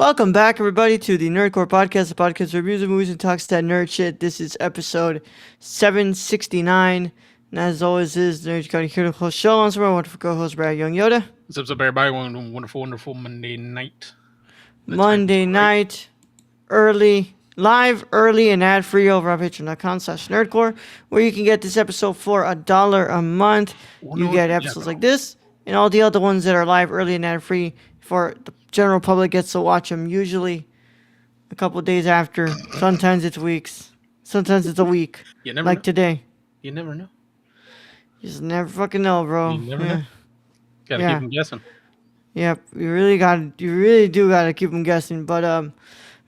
Welcome back, everybody, to the Nerdcore Podcast, the podcast that reviews of movies and talks that nerd shit. This is episode 769, and as always is the Nerd County Critical Show. On some of our wonderful co-host, Brad Young Yoda. What's up, everybody? One wonderful Monday night. Monday night, live, early, and ad-free over on patreon.com/nerdcore, where you can get this episode for $1 a month. You get episodes like this, and all the other ones that are live, early, and ad-free for the general public gets to watch them usually a couple of days after. Sometimes it's weeks. Sometimes it's a week. You never like know. Today. You never know. You just never fucking know, bro. You never know. Gotta keep them guessing. Yep, you really do gotta keep them guessing. But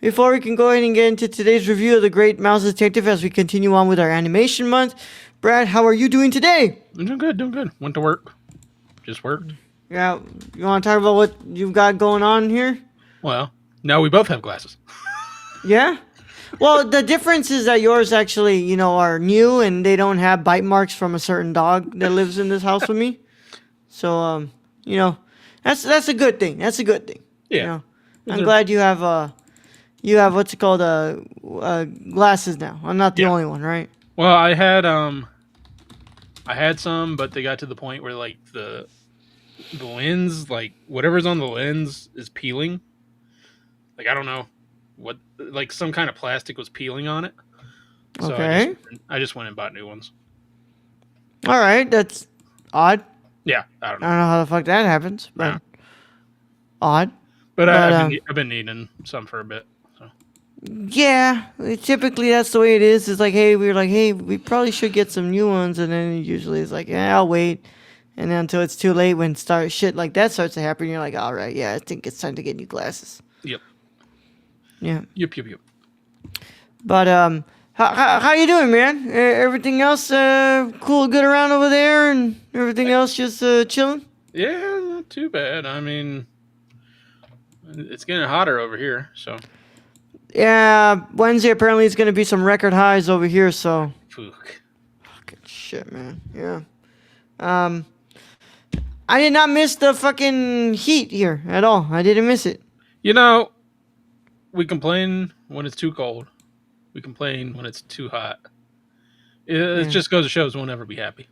before we can go ahead and get into today's review of The Great Mouse Detective as we continue on with our animation month, Brad, how are you doing today? I'm doing good. Went to work. Just worked. Yeah, you want to talk about what you've got going on here? Well, now we both have glasses. Yeah? Well, the difference is that yours actually, are new and they don't have bite marks from a certain dog that lives in this house with me. So, that's a good thing. That's a good thing. Yeah. I'm glad you have what's it called, glasses now. I'm not the only one, right? Well, I had some, but they got to the point where like the lens, like whatever's on the lens is peeling. Like I don't know what, like some kind of plastic was peeling on it. So okay. I just went and bought new ones. All right, that's odd. Yeah, I don't know how the fuck that happens, but odd. But I've been needing some for a bit. So. Yeah, typically that's the way it is. It's like, hey, we probably should get some new ones, and then usually it's like, yeah, I'll wait. And then until it's too late when shit like that starts to happen, you're like, all right, yeah, I think it's time to get new glasses. Yep. Yeah. Yep. But how you doing, man? Everything else cool, good around over there, and everything else just chilling? Yeah, not too bad. I mean, it's getting hotter over here, so. Yeah, Wednesday apparently is going to be some record highs over here, so. Fucking shit, man. Yeah. I did not miss the fucking heat here at all. I didn't miss it. We complain when it's too cold. We complain when it's too hot. It just goes to show we'll never be happy.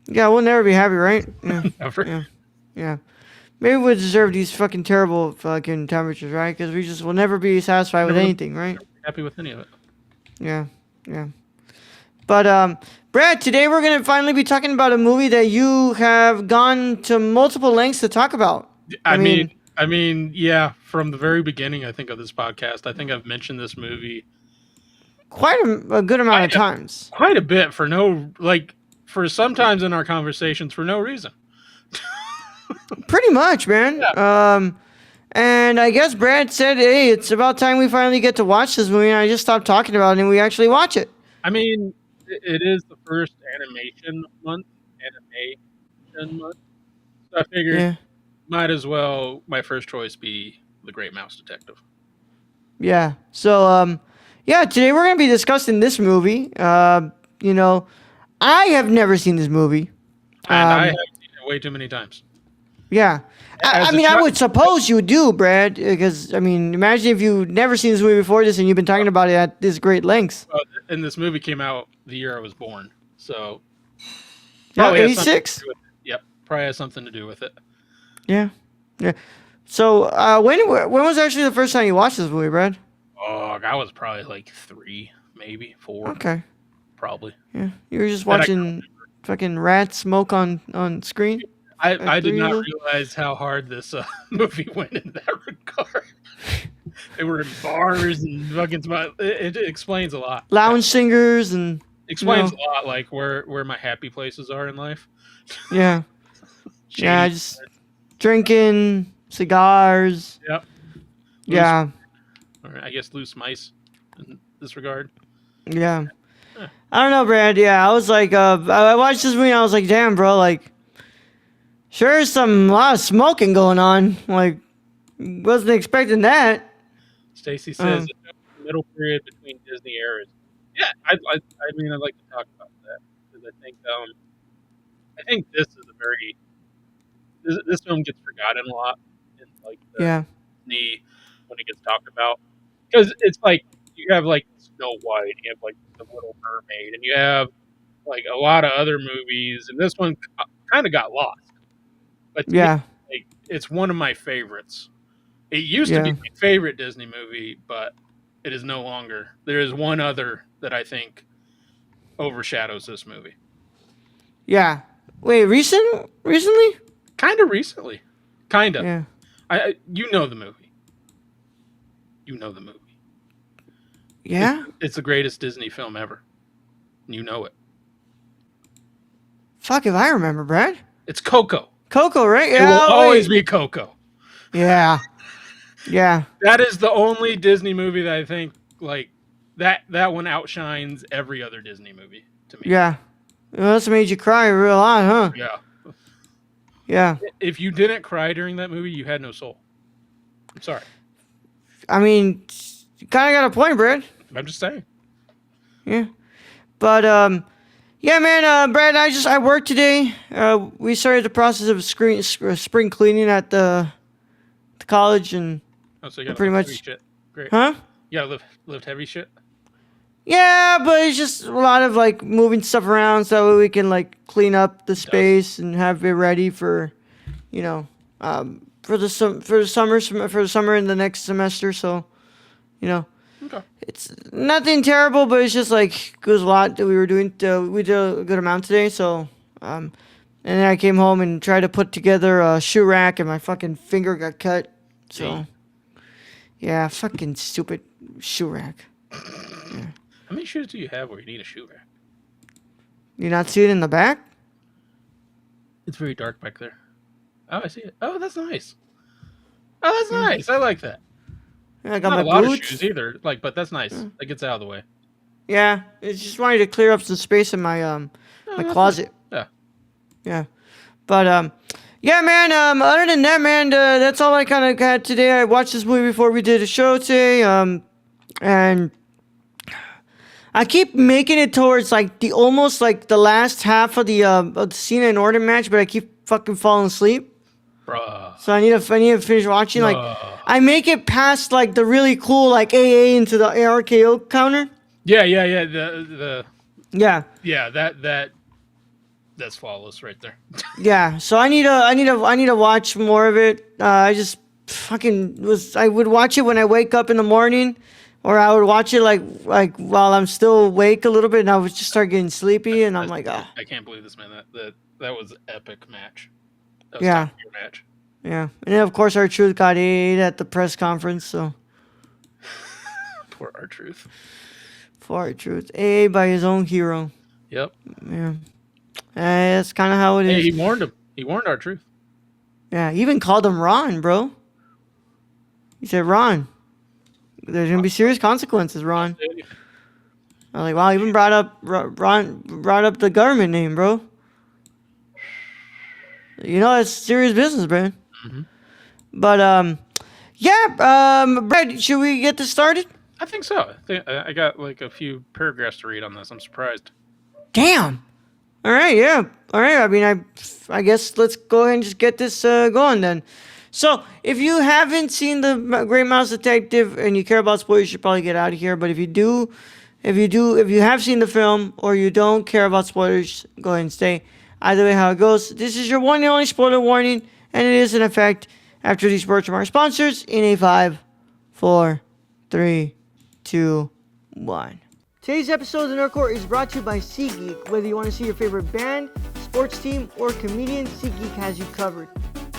Yeah, we'll never be happy, right? Yeah. Never. Yeah. Maybe we deserve these fucking terrible fucking temperatures, right? Because we just will never be satisfied with anything, right? Never be happy with any of it. Yeah. But, Brad, today we're going to finally be talking about a movie that you have gone to multiple lengths to talk about. I mean, yeah, from the very beginning, I think, of this podcast, I think I've mentioned this movie quite a good amount of times. Quite a bit for sometimes in our conversations for no reason. Pretty much, man. Yeah. And I guess Brad said, hey, it's about time we finally get to watch this movie, and I just stopped talking about it and we actually watch it. I mean, it is the first animation month. So I figured might as well my first choice be The Great Mouse Detective. Yeah. So, today we're going to be discussing this movie. I have never seen this movie. And I have seen it way too many times. Yeah. I would suppose you do, Brad, because, imagine if you've never seen this movie before this and you've been talking about it at this great lengths. And this movie came out the year I was born, so... Probably 86? Yep, probably has something to do with it. Yeah. So, when was actually the first time you watched this movie, Brad? Oh, I was probably like 3, maybe 4. Okay. Probably. Yeah. You were just watching fucking rats smoke on screen? I did not realize how hard this movie went in that regard. They were in bars and fucking... It explains a lot. Lounge singers and... Explains a lot, like where my happy places are in life. Yeah. Yeah, just drinking, cigars. Yep. Or I guess loose mice in this regard. Yeah. I don't know, Brad. Yeah, I was like, I watched this movie and I was like, damn, bro, like, sure is a lot of smoking going on. Like, wasn't expecting that. Stacy says the middle period between Disney eras. Yeah, I'd like to talk about that because I think this is this film gets forgotten a lot in like the Disney when when it gets talked about, because it's like you have like Snow White, you have like the Little Mermaid, and you have like a lot of other movies, and this one kind of got lost. But to me, Yeah. like, it's one of my favorites. It used to be Yeah. my favorite Disney movie, but it is no longer. There is one other that I think overshadows this movie. Yeah. Wait, recently? Kind of recently, kind of. Yeah. You know the movie. You know the movie. Yeah. It's the greatest Disney film ever. You know it. Fuck if I remember, Brad. It's Coco. Coco, right? It will Yeah. always Wait. be Coco. Yeah. Yeah. That is the only Disney movie that I think like that one outshines every other Disney movie to me. Yeah. Well, that's made you cry real lot, huh? Yeah. Yeah. If you didn't cry during that movie, you had no soul. I'm sorry. I mean, you kind of got a point, Brad. I'm just saying. Yeah. But yeah, man. Brad, I worked today. We started the process of spring cleaning at the college, and Oh, so you got pretty heavy much, shit. Great. huh? You gotta lift heavy shit. Yeah, but it's just a lot of like moving stuff around so we can like clean up the space and have it ready for, you know, for the summer in the next semester. So, you know, Okay. it's nothing terrible, but it's just like it was a lot that we were doing. We did a good amount today. So, and then I came home and tried to put together a shoe rack, and my fucking finger got cut. So, yeah, fucking stupid shoe rack. Yeah. How many shoes do you have where you need a shoe rack? You not see it in the back? It's very dark back there. Oh, I see it. Oh, that's nice. Oh, that's nice. I like that. Yeah, I got Not a my lot of boots. shoes either. Like, but that's nice. That gets out of the way. Yeah, it's just wanted to clear up some space in my Oh, my that's closet. nice. Yeah, but yeah, man. Other than that, man, that's all I kind of had today. I watched this movie before we did a show today. And I keep making it towards like the almost like the last half of the Cena and Orton match, but I keep fucking falling asleep. Bruh. So I need to finish watching. Like, Bruh. I make it past like the really cool like AA into the ARKO counter. Yeah. Yeah. That's flawless right there. Yeah, so I need to watch more of it. I just I would watch it when I wake up in the morning, or I would watch it like while I'm still awake a little bit, and I would just start getting sleepy, and I'm like, oh. I can't believe this, man. That was an epic match. That was Yeah. top tier match. Yeah, and then of course R-Truth got ate at the press conference, so Poor R-Truth. for R-Truth, AA by his own hero. Yep. Yeah, that's kind of how it Hey, is. he warned him. He warned R-Truth. Yeah, he even called him Ron, bro. He said, Ron, there's gonna be serious consequences, Ron. I'm like, wow, even brought up the government name, bro. You know, it's serious business, man. Mhm. But yeah, Brad, should we get this started? I think so. I got like a few paragraphs to read on this. I'm surprised. Damn. All right, yeah. All right. I mean, I guess let's go ahead and just get this going then. So, if you haven't seen the Great Mouse Detective and you care about spoilers, you should probably get out of here. But if you have seen the film or you don't care about spoilers, go ahead and stay. Either way, how it goes. This is your one and only spoiler warning, and it is in effect after these words from our sponsors in a 5, 4, 3, 2, 1. Today's episode of the Nerd Court is brought to you by SeatGeek. Whether you want to see your favorite band, sports team, or comedian, SeatGeek has you covered.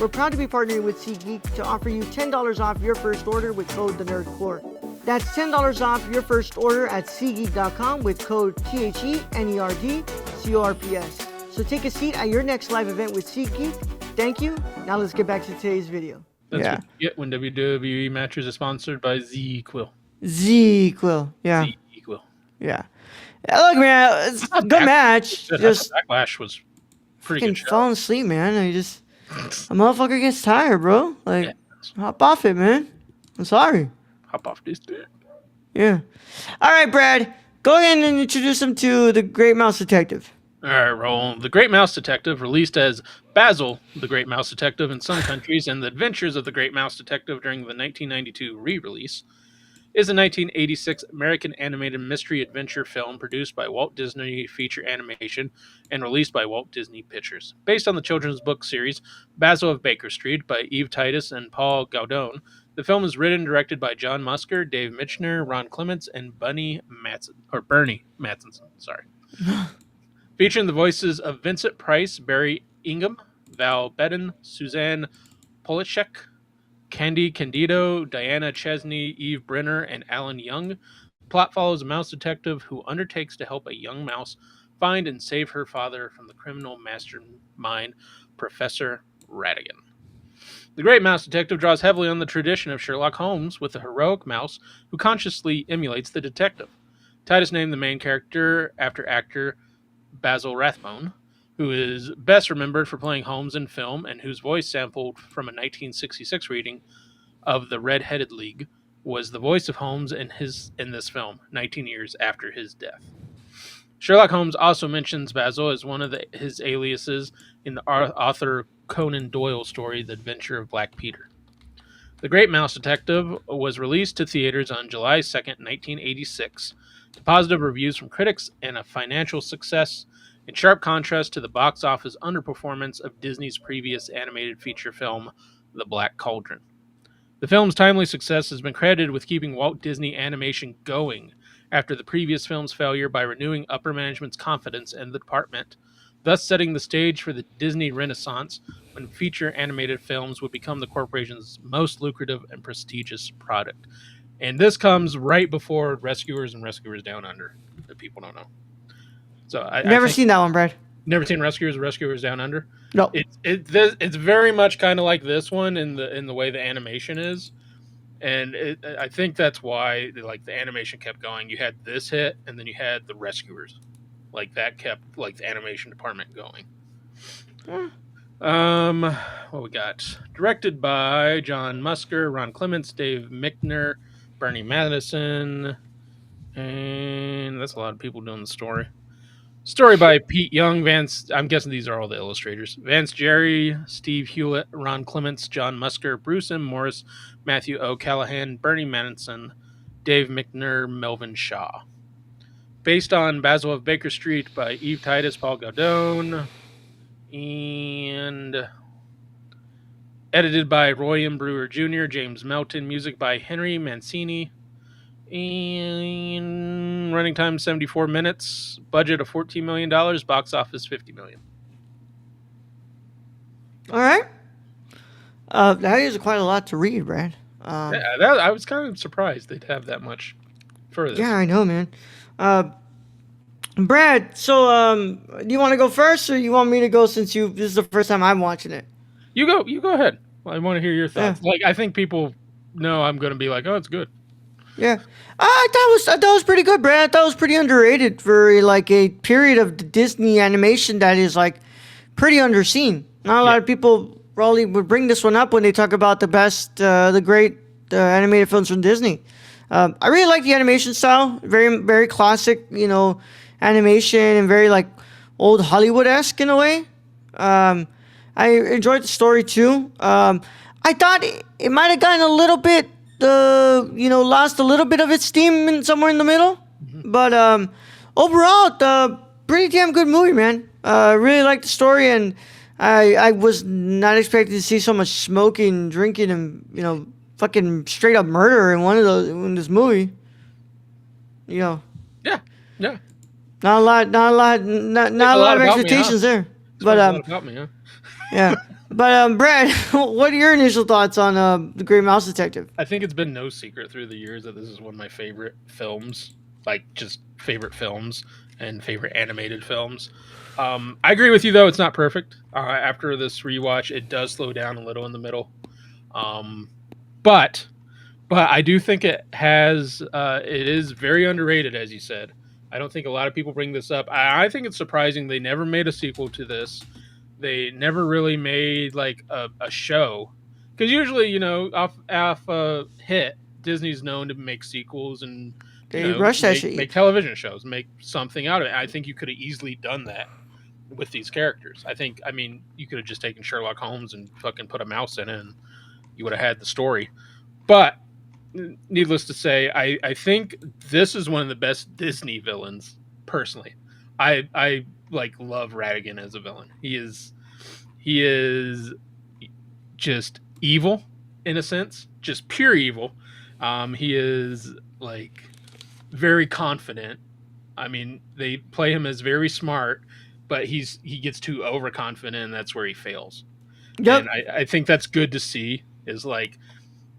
We're proud to be partnering with SeatGeek to offer you $10 off your first order with code TheNerdCourt. That's $10 off your first order at SeatGeek.com with code THENERDCORPS. So take a seat at your next live event with SeatGeek. Thank you. Now let's get back to today's video. That's what you get when WWE matches are sponsored by Z-Quil. Z-Quil. Yeah. Z-Quil. Yeah. Look, man, it's a good match. Just Backlash was pretty fucking good show. falling asleep, man. A motherfucker gets tired, bro. Like, hop off it, man. I'm sorry. Hop off this dick. Yeah. All right, Brad. Go ahead and introduce him to the Great Mouse Detective. All right, roll. The Great Mouse Detective, released as Basil, the Great Mouse Detective in some countries, and The Adventures of the Great Mouse Detective during the 1992 re release, is a 1986 American animated mystery adventure film produced by Walt Disney Feature Animation and released by Walt Disney Pictures. Based on the children's book series Basil of Baker Street by Eve Titus and Paul Gaudone, the film is written and directed by John Musker, Dave Michener, Ron Clements, and Bernie Mattinson. Sorry. Featuring the voices of Vincent Price, Barry Ingham, Val Bedden, Suzanne Polishek, Candy Candido, Diana Chesney, Eve Brenner, and Alan Young. The plot follows a mouse detective who undertakes to help a young mouse find and save her father from the criminal mastermind, Professor Ratigan. The Great Mouse Detective draws heavily on the tradition of Sherlock Holmes with a heroic mouse who consciously emulates the detective. Titus named the main character after actor Basil Rathbone, who is best remembered for playing Holmes in film and whose voice sampled from a 1966 reading of The Red-Headed League, was the voice of Holmes in this film, 19 years after his death. Sherlock Holmes also mentions Basil as one of his aliases in the author Conan Doyle story, The Adventure of Black Peter. The Great Mouse Detective was released to theaters on July 2nd, 1986, to positive reviews from critics and a financial success, in sharp contrast to the box office underperformance of Disney's previous animated feature film, The Black Cauldron. The film's timely success has been credited with keeping Walt Disney Animation going after the previous film's failure by renewing upper management's confidence in the department, thus setting the stage for the Disney Renaissance when feature animated films would become the corporation's most lucrative and prestigious product. And this comes right before Rescuers and Rescuers Down Under, that people don't know. So I Never think seen that one, Brad. never seen Rescuers or Rescuers Down Under. No. It's very much kind of like this one in the way the animation is, and I think that's why like the animation kept going. You had this hit, and then you had the Rescuers, like that kept like the animation department going. What we got? Directed by John Musker, Ron Clements, Dave Michener, Bernie Madison, and that's a lot of people doing the story. Story by Pete Young, Vance. I'm guessing these are all the illustrators. Vance Jerry, Steve Hewlett, Ron Clements, John Musker, Bruce M. Morris, Matthew O'Callahan, Bernie Madison, Dave Michener, Melvin Shaw. Based on Basil of Baker Street by Eve Titus, Paul Gaudone, and edited by Roy M. Brewer Jr., James Melton. Music by Henry Mancini. And running time 74 minutes, budget of $14 million, box office $50 million. All right. That is quite a lot to read, Brad. I was kind of surprised they'd have that much for this. Yeah, I know, man. Brad, so do you want to go first, or you want me to go since this is the first time I'm watching it? You go ahead. I want to hear your thoughts. Yeah. Like I think people know I'm going to be like, oh, it's good. Yeah, I thought it was pretty good, Brad. I thought it was pretty underrated for like a period of Disney animation that is like pretty underseen. Not a lot of people probably would bring this one up when they talk about the best, the great animated films from Disney. I really like the animation style, very classic, animation and very like old Hollywood-esque in a way. I enjoyed the story too. I thought it might have gotten a little bit. Lost a little bit of its steam somewhere in the middle. Mm-hmm. But overall, pretty damn good movie, man. I really liked the story, and I was not expecting to see so much smoking, drinking, and fucking straight up murder in this movie. Yeah. Not a lot of expectations there. But about me, huh? Yeah. But Brad, what are your initial thoughts on The Great Mouse Detective? I think it's been no secret through the years that this is one of my favorite films, like just favorite films and favorite animated films. I agree with you though; it's not perfect. After this rewatch, it does slow down a little in the middle, but I do think it is very underrated, as you said. I don't think a lot of people bring this up. I think it's surprising they never made a sequel to this. They never really made like a show, because usually off a hit, Disney's known to make sequels and rush that shit. Make television shows, make something out of it. I think you could have easily done that with these characters. I mean, you could have just taken Sherlock Holmes and fucking put a mouse in it, and you would have had the story. But needless to say, I think this is one of the best Disney villains. Personally, I like love Ratigan as a villain. He is just evil in a sense, just pure evil. He is like very confident. I mean, they play him as very smart, but he gets too overconfident, and that's where he fails. And Yep. I think that's good to see. Is like,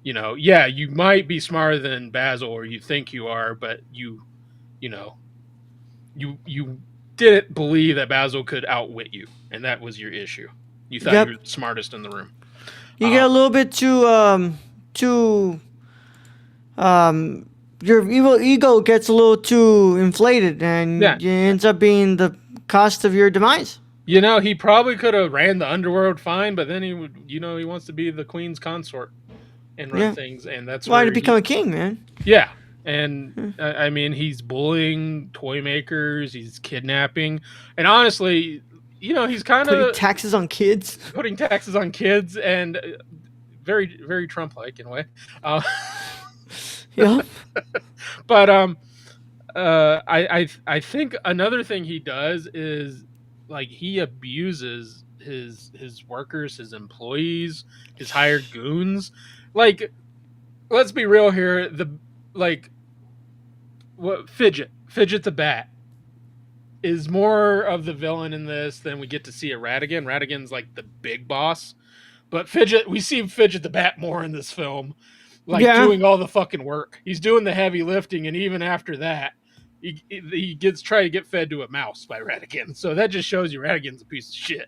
yeah, you might be smarter than Basil, or you think you are, but you know, you didn't believe that Basil could outwit you, and that was your issue. You thought you were Yep. the smartest in the room. You get Um, a little bit too um your evil ego gets a little too inflated, yeah, and it ends up being the cost of your demise. he probably could have ran the underworld fine, but then he would, he wants to be the queen's consort and run Yeah. things, and that's Why to where become a king, man? yeah. And I mean, he's bullying toy makers, he's kidnapping, and honestly, he's kind Putting of taxes on kids. putting taxes on kids, and very, very Trump-like in a way. Uh, Yep. but I think another thing he does is like he abuses his workers, his employees, his hired goons. Like, let's be real here. Like what Fidget the Bat is more of the villain in this than we get to see at Ratigan. Ratigan's like the big boss, but we see Fidget the Bat more in this film, like Yeah. doing all the fucking work. He's doing the heavy lifting, and even after that, he gets try to get fed to a mouse by Ratigan. So that just shows you Ratigan's a piece of shit,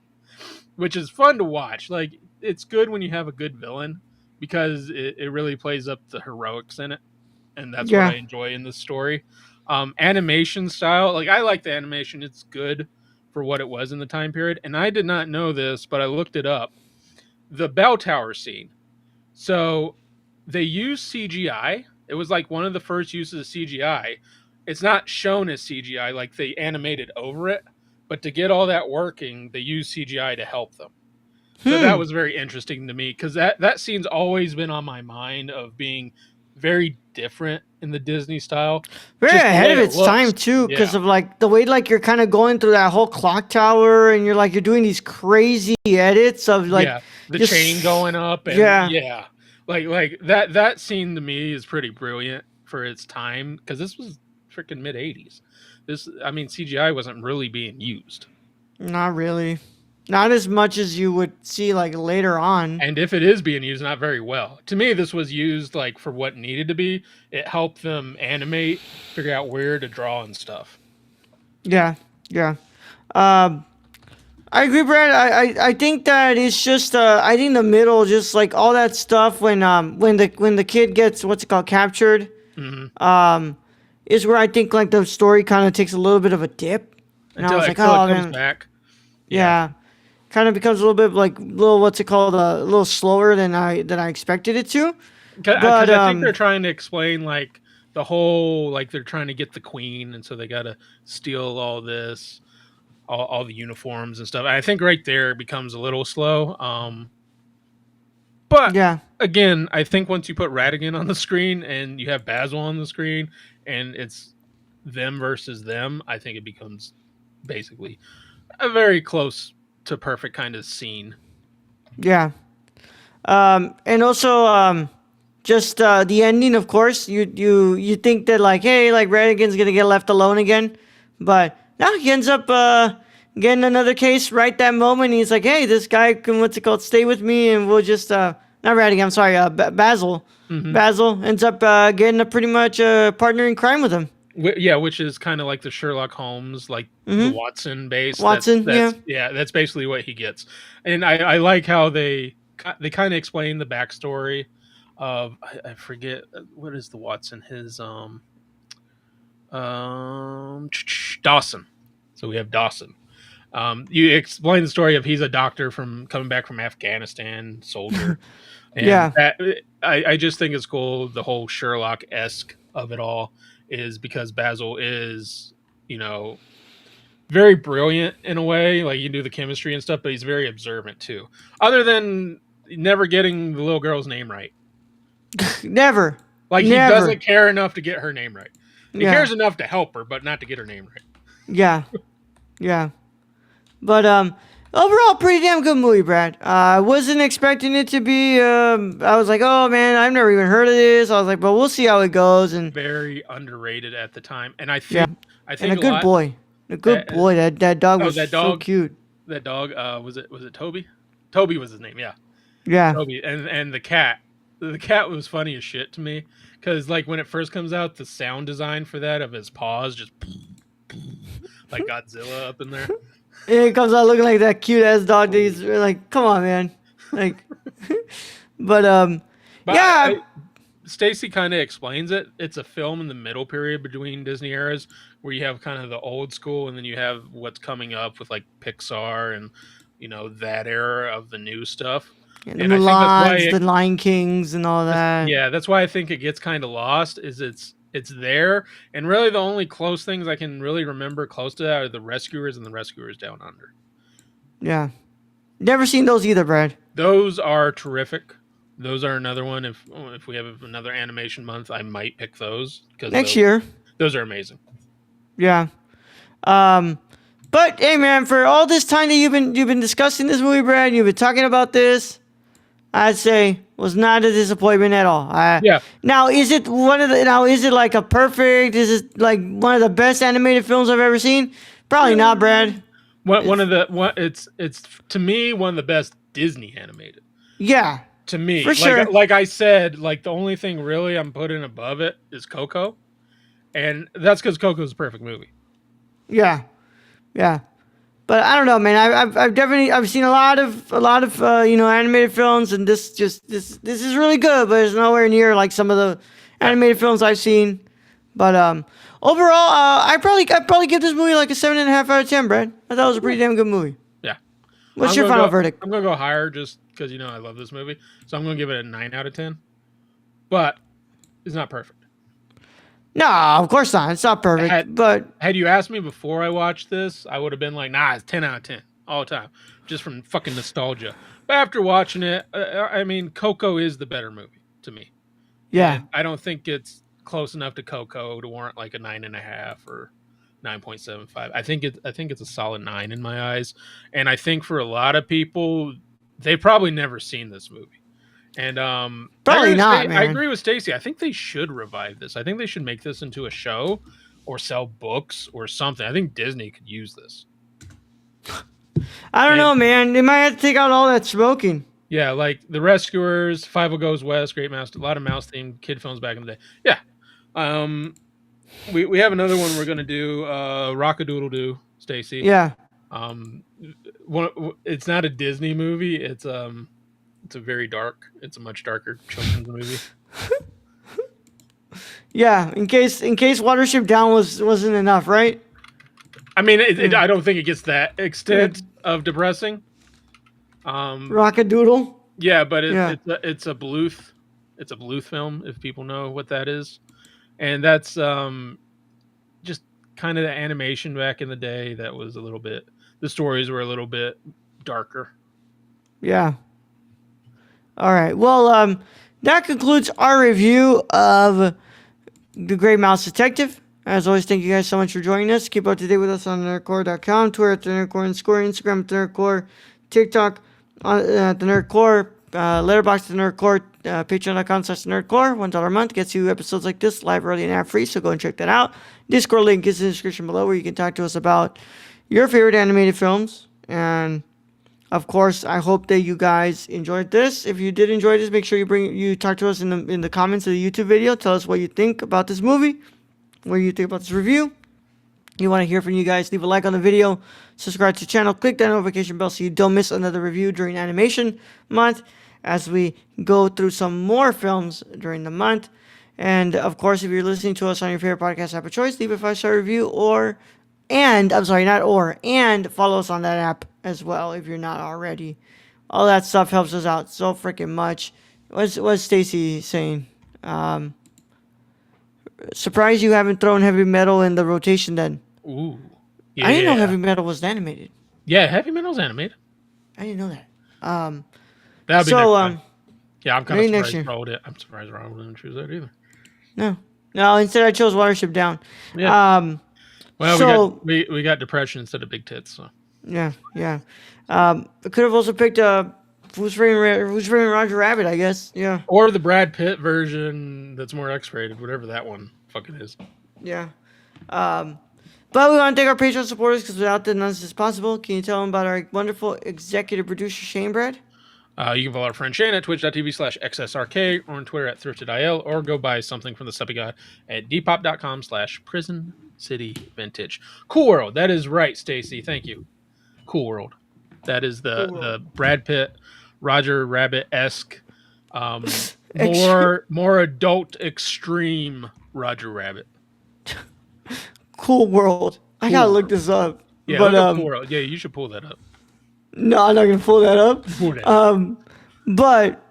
which is fun to watch. Like, it's good when you have a good villain because it really plays up the heroics in it, and that's what I Yeah. enjoy in this story. Animation style, like I like the animation; it's good for what it was in the time period. And I did not know this, but I looked it up. The bell tower scene. So they used CGI. It was like one of the first uses of CGI. It's not shown as CGI, like they animated over it, but to get all that working, they used CGI to help them. So that Hmm. was very interesting to me because that scene's always been on my mind of being very different in the Disney style, Very just the ahead way of it its time looks. too, because Yeah, of like the way like you're kind of going through that whole clock tower, and you're doing these crazy edits of like yeah, the chain just going up, and yeah. yeah, like that scene to me is pretty brilliant for its time because this was freaking mid 80s. I mean, CGI wasn't really being used. Not really. Not as much as you would see like later on. And if it is being used, not very well. To me, this was used like for what needed to be. It helped them animate, figure out where to draw and stuff. Yeah, yeah. Um, I agree, Brad. I think that it's just I think the middle, just like all that stuff when the kid gets what's it called captured, Hmm. um, is where I think like the story kind of takes a little bit of a dip, and I was like, Until it oh comes man, back. Yeah, yeah, kind of becomes a little bit like little what's it called a little slower than I expected it to, but because I think they're trying to explain like the whole like they're trying to get the queen, and so they got to steal all this, all the uniforms and stuff. And I think right there it becomes a little slow. But yeah, again, I think once you put Radigan on the screen and you have Basil on the screen, and it's them versus them, I think it becomes basically a very close to perfect kind of scene. yeah. And also, just the ending, of course. You think that like, hey, like Redigan's gonna get left alone again, but no, he ends up getting another case right that moment. He's like, hey, this guy can what's it called, stay with me, and we'll just not Redigan. I'm sorry, Basil. Hmm. Basil ends up getting a pretty much partner in crime with him. Yeah, which is kind of like the Sherlock Holmes, like the Mm-hmm. Watson base. Watson, yeah. That's basically what he gets. And I like how they kind of explain the backstory of I forget what is the Watson his Dawson. So we have Dawson. You explain the story of he's a doctor from coming back from Afghanistan, soldier, and Yeah. that I just think it's cool. The whole Sherlock esque of it all is because Basil is, you know, very brilliant in a way. Like, you can do the chemistry and stuff, but he's very observant too. Other than never getting the little girl's name right. Never. Like, he Never. doesn't care enough to get her name right. He Yeah. cares enough to help her, but not to get her name right. Yeah. Yeah. But overall, pretty damn good movie, Brad. I wasn't expecting it to be. I was like, oh man, I've never even heard of this. I was like, but we'll see how it goes. And Very underrated at the time, and I yeah, think and a good lot. boy, a good boy. That dog was That so dog. cute. That dog. Was it Toby? Toby was his name. Yeah, Yeah. Toby. And the cat. The cat was funny as shit to me because, like, when it first comes out, the sound design for that of his paws just like Godzilla up in there. And it comes out looking like that cute ass dog. That he's like, come on, man. Like, but yeah. Stacy kind of explains it. It's a film in the middle period between Disney eras where you have kind of the old school and then you have what's coming up with like Pixar and that era of the new stuff. And the And I think that's why Mulans, the Lion Kings, and all that. yeah, that's why I think it gets kind of lost. Is it's there, and really the only close things I can really remember close to that are the Rescuers and the Rescuers Down Under. Yeah. Never seen those either, Brad. Those are terrific. Those are another one. If we have another animation month, I might pick those because Next year. Those are amazing. Yeah. But hey, man, for all this time that you've been discussing this movie, Brad, you've been talking about this, I'd say was not a disappointment at all. Yeah. Now, is it is it like a perfect? Is it like one of the best animated films I've ever seen? Probably not, Brad. It's to me one of the best Disney animated. Yeah. To me, for sure. Like I said, like the only thing really I'm putting above it is Coco, and that's because Coco's a perfect movie. Yeah. Yeah. But I don't know, man. I've definitely seen a lot of animated films, and this is really good, but it's nowhere near like some of the animated films I've seen. But overall, I'd probably give this movie like a 7.5 out of 10, Brad. I thought it was a pretty damn good movie. Yeah. What's your final verdict? I'm gonna go higher just because I love this movie, so I'm gonna give it a 9 out of 10. But it's not perfect. No, of course not. It's not perfect. But had you asked me before I watched this, I would have been like, nah, it's 10 out of 10 all the time, just from fucking nostalgia. But after watching it, I mean, Coco is the better movie to me. Yeah. And I don't think it's close enough to Coco to warrant like a 9.5 or 9.75. I think it's a solid 9 in my eyes. And I think for a lot of people, they've probably never seen this movie. And probably not, man. I agree with Stacy. I think they should revive this. I think they should make this into a show or sell books or something. I think Disney could use this. I don't know, man. They might have to take out all that smoking. Yeah, like The Rescuers, Five Goes West, Great Mouse, a lot of mouse themed kid films back in the day. Yeah. We have another one we're gonna do, Rock-a-Doodle-Doo, Stacy. Yeah. It's not a Disney movie. It's a much darker children's movie. Yeah, in case Watership Down wasn't enough, right? I mean, I don't think it gets that extent of depressing. Rock-a-Doodle. Yeah, but it's a Bluth. It's a Bluth film, if people know what that is, and that's just kind of the animation back in the day. That was the stories were a little bit darker. Yeah. All right. Well, that concludes our review of The Great Mouse Detective. As always, thank you guys so much for joining us. Keep up to date with us on nerdcore.com, Twitter at the Nerdcore _, Instagram at the Nerdcore, TikTok at the Nerdcore, Letterboxd at the Nerdcore, Patreon.com/Nerdcore. $1 a month gets you episodes like this live, early, and ad-free, so go and check that out. Discord link is in the description below where you can talk to us about your favorite animated films. And of course, I hope that you guys enjoyed this. If you did enjoy this, make sure you talk to us in the comments of the YouTube video. Tell us what you think about this movie, what you think about this review. You want to hear from you guys, leave a like on the video, subscribe to the channel, click that notification bell so you don't miss another review during Animation Month as we go through some more films during the month. And of course, if you're listening to us on your favorite podcast app of choice, leave a 5-star review and follow us on that app as well if you're not already. All that stuff helps us out so freaking much. What's Stacy saying? Surprised you haven't thrown heavy metal in the rotation then. Ooh. Yeah, I didn't know Heavy Metal was animated. yeah. Heavy Metal's animated. I didn't know that. Um, That'll be so next time. Yeah, I'm kind of maybe next surprised year. Raul did. I'm surprised Raul didn't choose that either. No, no. Instead, I chose Watership Down. Yeah. Um, Well, so we got depression instead of big tits. So yeah, yeah. I could have also picked Who's Framed Roger Rabbit? I guess. Yeah, or the Brad Pitt version that's more X-rated, whatever that one fucking is. yeah. But we want to thank our Patreon supporters because without them, none of this is possible. Can you tell them about our wonderful executive producer, Shane Brad? You can follow our friend Shane at twitch.tv/XSRK or on Twitter at ThriftedIL or go buy something from the Suppy God at depop.com/Prison City Vintage. Cool World. That is right, Stacy. Thank you. Cool World. That is the Brad Pitt, Roger Rabbit-esque, more adult extreme Roger Rabbit. Cool World. I gotta look this up. Yeah, but look up Cool World. Yeah, you should pull that up. no, I'm not gonna pull that up. Pull that up. But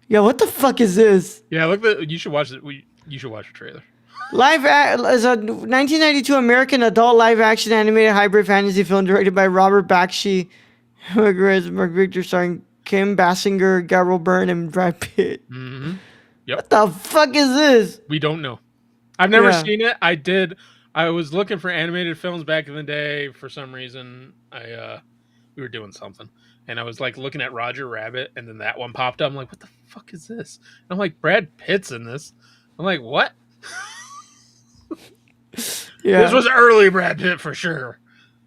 yeah, what the fuck is this? Yeah, you should watch it. You should watch the trailer. Is a 1992 American adult live-action animated hybrid fantasy film directed by Robert Bakshi, Mark Victor, starring Kim Basinger, Gabriel Byrne, and Brad Pitt. Mm-hmm. Yep. What the fuck is this? We don't know. I've never seen it. I was looking for animated films back in the day. For some reason, we were doing something, and I was like looking at Roger Rabbit, and then that one popped up. I'm like, what the fuck is this? And I'm like, Brad Pitt's in this. I'm like, what? Yeah. This was early Brad Pitt for sure.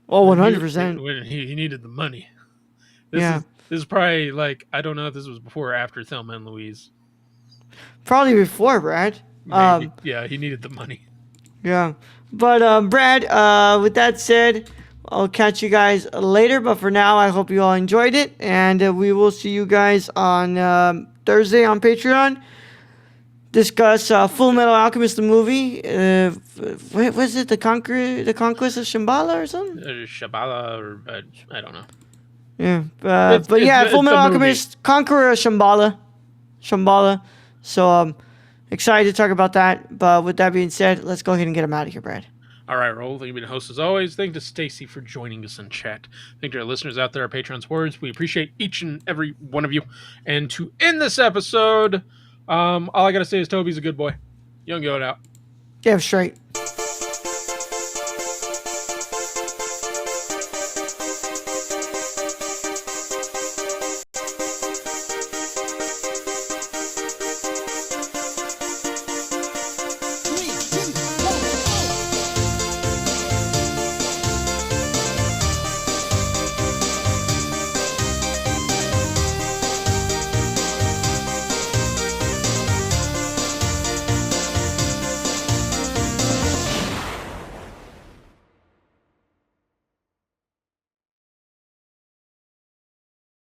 Oh, 100%. When he needed the money. This is probably like, I don't know if this was before or after Thelma and Louise. Probably before, Brad. Maybe. Yeah, he needed the money. Yeah. But, Brad, with that said, I'll catch you guys later. But for now, I hope you all enjoyed it. And we will see you guys on Thursday on Patreon. Discuss Full Metal Alchemist, the movie. What was it? The Conquest of Shambhala or something? Shambhala, or I don't know. Yeah. But yeah, Full Metal Alchemist, Conqueror of Shambhala. So, excited to talk about that. But with that being said, let's go ahead and get him out of here, Brad. All right, Raul. Thank you for being the host as always. Thank to Stacy for joining us in chat. Thank to our listeners out there, our Patreon supporters. We appreciate each and every one of you. And to end this episode, all I gotta say is Toby's a good boy. Young Yoda out. Yeah, straight.